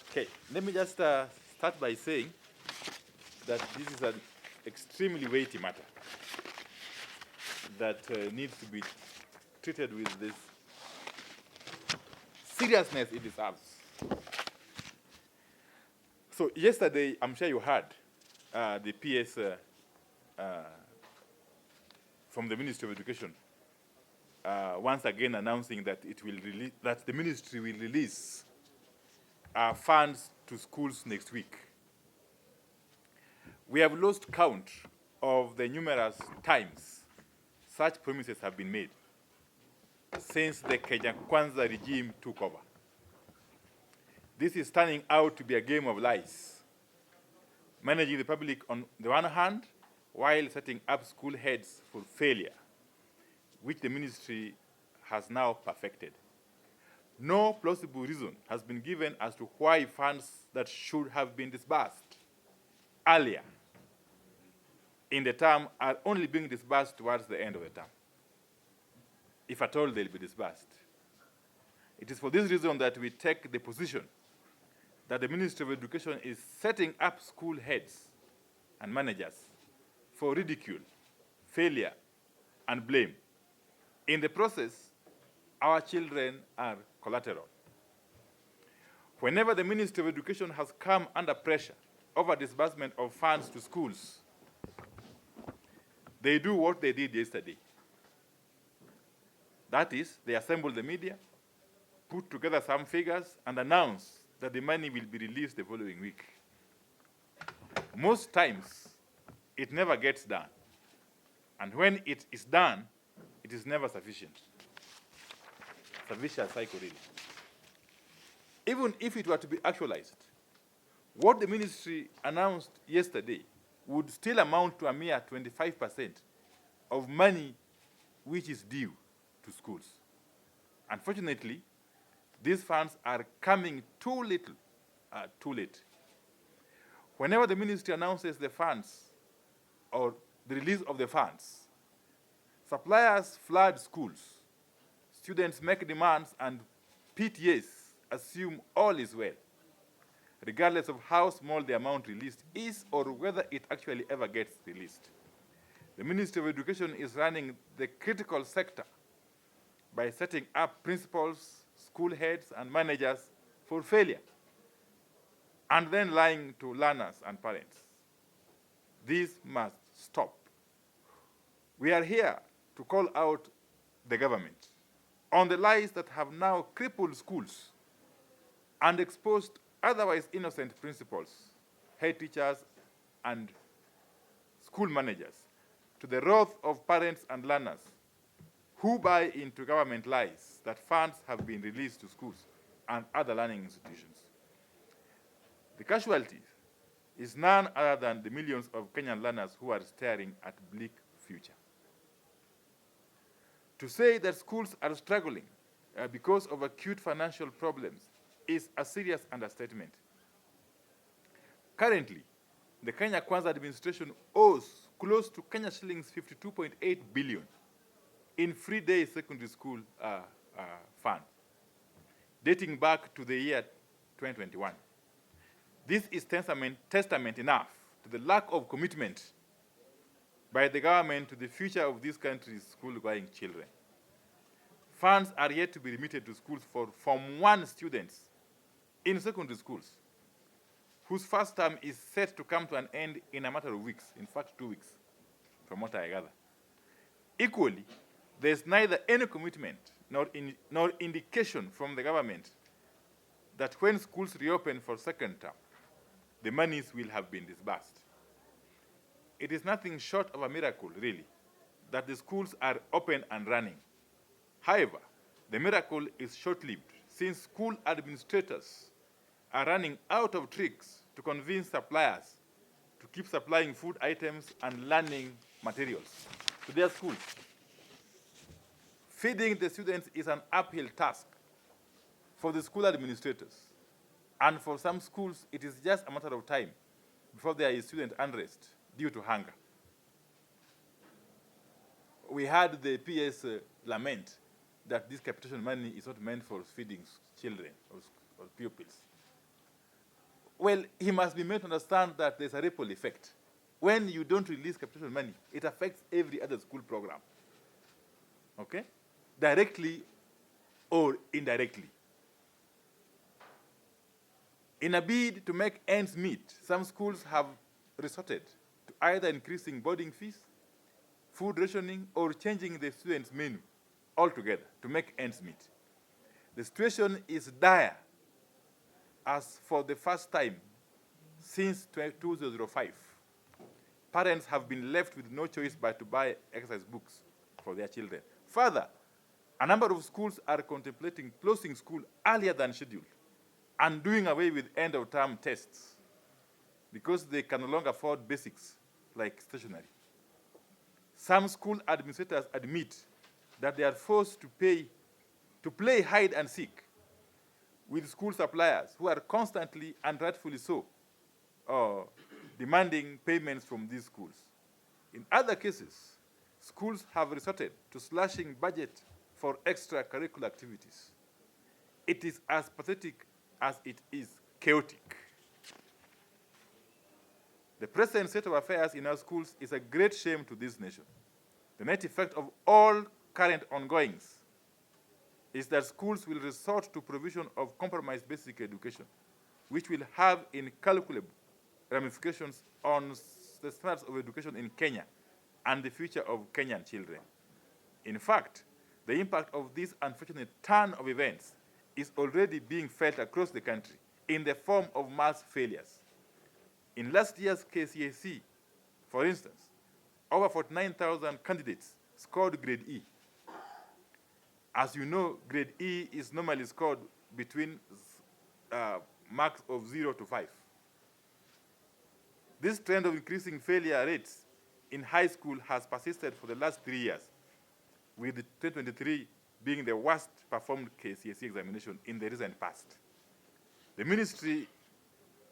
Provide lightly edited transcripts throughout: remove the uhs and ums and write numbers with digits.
Okay, let me just start by saying that this is an extremely weighty matter that needs to be treated with this seriousness it deserves. So yesterday, I'm sure you heard the PS from the Ministry of Education once again announcing that that the ministry will release funds to schools next week. We have lost count of the numerous times such promises have been made since the Kenya Kwanza regime took over. This is turning out to be a game of lies, managing the public on the one hand, while setting up school heads for failure, which the ministry has now perfected. No plausible reason has been given as to why funds that should have been disbursed earlier in the term are only being disbursed towards the end of the term, if at all they'll be disbursed. It is for this reason that we take the position that the Ministry of Education is setting up school heads and managers for ridicule, failure, and blame. In the process, our children are collateral. Whenever the Ministry of Education has come under pressure over disbursement of funds to schools, they do what they did yesterday. That is, they assemble the media, put together some figures, and announce that the money will be released the following week. Most times, it never gets done. And when it is done, it is never sufficient. It's a vicious cycle, really. Even if it were to be actualized, what the ministry announced yesterday would still amount to a mere 25% of money which is due to schools. Unfortunately, these funds are coming too late. Whenever the ministry announces the funds or the release of the funds, suppliers flood schools, students make demands, and PTAs assume all is well, regardless of how small the amount released is or whether it actually ever gets released. The Ministry of Education is running the critical sector by setting up principals, school heads, and managers for failure, and then lying to learners and parents. This must stop. We are here to call out the government on the lies that have now crippled schools and exposed otherwise innocent principals, head teachers, and school managers to the wrath of parents and learners who buy into government lies that funds have been released to schools and other learning institutions. The casualty is none other than the millions of Kenyan learners who are staring at bleak future. To say that schools are struggling because of acute financial problems is a serious understatement. Currently, the Kenya Kwanza administration owes close to Kenya shillings 52.8 billion in free-day secondary school fund, dating back to the year 2021. This is testament enough to the lack of commitment by the government to the future of this country's school-going children. Funds are yet to be remitted to schools for Form 1 students in secondary schools, whose first term is set to come to an end in a matter of weeks, in fact 2 weeks, from what I gather. Equally, there is neither any commitment nor indication from the government that when schools reopen for second term, the monies will have been disbursed. It is nothing short of a miracle, really, that the schools are open and running. However, the miracle is short-lived, since school administrators are running out of tricks to convince suppliers to keep supplying food items and learning materials to their schools. Feeding the students is an uphill task for the school administrators. And for some schools, it is just a matter of time before there is student unrest due to hunger. We had the PS lament that this capitation money is not meant for feeding children or pupils. Well, he must be made to understand that there's a ripple effect. When you don't release capitation money, it affects every other school program, okay? Directly or indirectly. In a bid to make ends meet, some schools have resorted to either increasing boarding fees, food rationing, or changing the students' menu altogether to make ends meet. The situation is dire, as for the first time since 2005, parents have been left with no choice but to buy exercise books for their children. Further, a number of schools are contemplating closing school earlier than scheduled and doing away with end-of-term tests because they can no longer afford basics like stationery. Some school administrators admit that they are forced to play hide and seek with school suppliers who are constantly and rightfully so demanding payments from these schools. In other cases, schools have resorted to slashing budget for extracurricular activities. It is as pathetic as it is chaotic. The present state of affairs in our schools is a great shame to this nation. The net effect of all current ongoings is that schools will resort to provision of compromised basic education, which will have incalculable ramifications on the standards of education in Kenya and the future of Kenyan children. In fact, the impact of this unfortunate turn of events is already being felt across the country in the form of mass failures. In last year's KCSE, for instance, over 49,000 candidates scored grade E. As you know, grade E is normally scored between marks of 0 to 5. This trend of increasing failure rates in high school has persisted for the last 3 years, with 2023 being the worst performed KCSE examination in the recent past. The ministry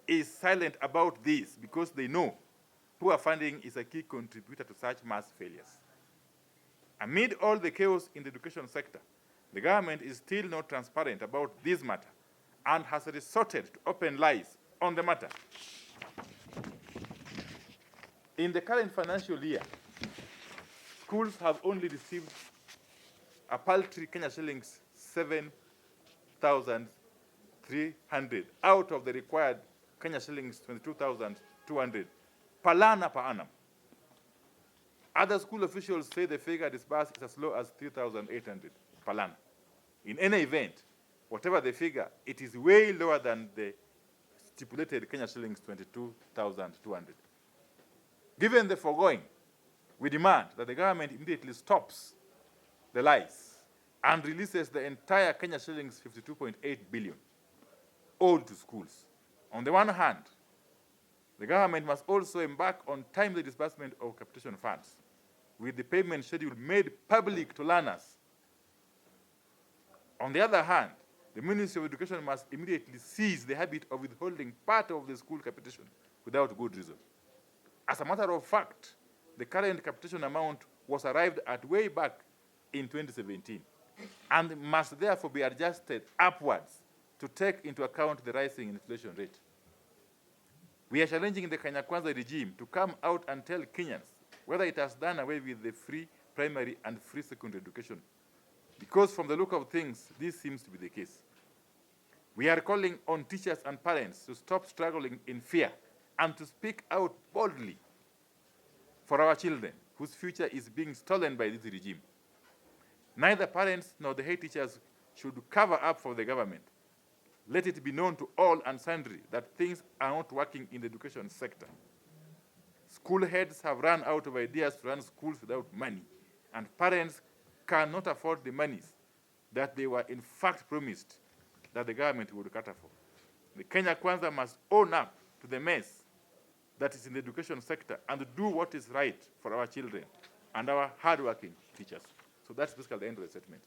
is silent about this because they know poor funding is a key contributor to such mass failures. Amid all the chaos in the education sector, the government is still not transparent about this matter and has resorted to open lies on the matter. In the current financial year, schools have only received a paltry Kenya shillings 7,300 out of the required Kenya shillings 22,200 per learner per annum. Other school officials say the figure disbursed is as low as 3,800 per learner. In any event, whatever the figure, it is way lower than the stipulated Kenya shillings 22,200. Given the foregoing, we demand that the government immediately stops the lies and releases the entire Kenya shillings 52.8 billion owed to schools. On the one hand, the government must also embark on timely disbursement of capitation funds, with the payment schedule made public to learners. On the other hand, the Ministry of Education must immediately cease the habit of withholding part of the school capitation without good reason. As a matter of fact, the current capitation amount was arrived at way back in 2017 and must therefore be adjusted upwards to take into account the rising inflation rate. We are challenging the Kenya Kwanza regime to come out and tell Kenyans whether it has done away with the free primary and free secondary education, because from the look of things, this seems to be the case. We are calling on teachers and parents to stop struggling in fear and to speak out boldly for our children, whose future is being stolen by this regime. Neither parents nor the head teachers should cover up for the government. Let it be known to all and sundry that things are not working in the education sector. School heads have run out of ideas to run schools without money, and parents cannot afford the monies that they were in fact promised that the government would cater for. The Kenya Kwanza must own up to the mess that is in the education sector and do what is right for our children and our hardworking teachers. So that's basically the end of the statement.